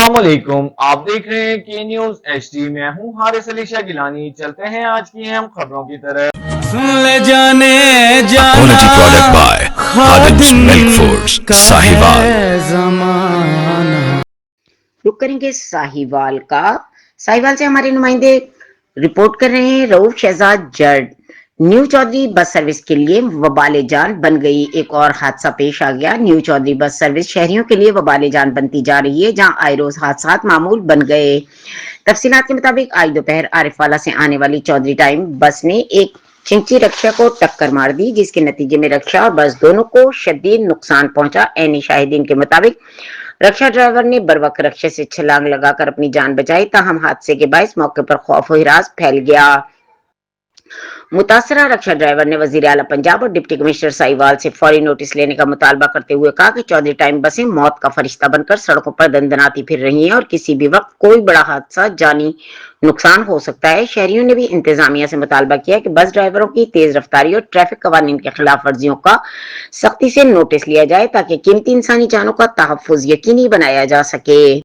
अस्सलाम वालेकुम। आप देख रहे हैं के न्यूज HD। मैं हूं हारिस अली शाह गिलानी। चलते हैं आज की अहम खबरों की तरफ। ले जाने जाना Quality product by Khadim's Milk Foods, का Sahiwal. है ज़माना। रुक करेंगे साहिवाल का। साहिवाल से हमारे नुमाइंदे रिपोर्ट कर रहे हैं। रऊफ शहजाद जड न्यू चौधरी बस सर्विस के लिए वबाले जान बन गई। एक और हादसा पेश आ गया। न्यू चौधरी बस सर्विस शहरियों के लिए वबाले जान बनती जा रही है, जहां आए रोज हादसा मामूल बन गए। तफसीलात के मुताबिक आज दोपहर आरिफवाला से आने वाली चौधरी टाइम बस ने एक चिंची रक्षा को टक्कर मार दी, जिसके नतीजे में रक्षा और बस दोनों को शदीद नुकसान पहुंचा। ऐनी शाहिदीन के मुताबिक रक्षा ड्राइवर ने बरवक्त रक्षा से छलांग लगाकर अपनी जान बचाई, ताहम हादसे के बायस मौके पर खौफ और हिरास फैल गया। मुतासरा रक्षा ड्राइवर ने वजीर आला पंजाब और डिप्टी कमिश्नर साहिवाल से फौरी नोटिस लेने का मुतालबा करते हुए कहा कि चौधरी टाइम बसें मौत का फरिश्ता बनकर सड़कों पर दंदनाती फिर रही हैं और किसी भी वक्त कोई बड़ा हादसा, जानी नुकसान हो सकता है। शहरियों ने भी इंतजामिया से मुतालबा किया कि बस ड्राइवरों की तेज रफ्तारी और ट्रैफिक कवानीन के खिलाफ वर्जियों का सख्ती से नोटिस लिया जाए, ताकि कीमती इंसानी जानों का तहफ्फुज यकीनी बनाया जा सके।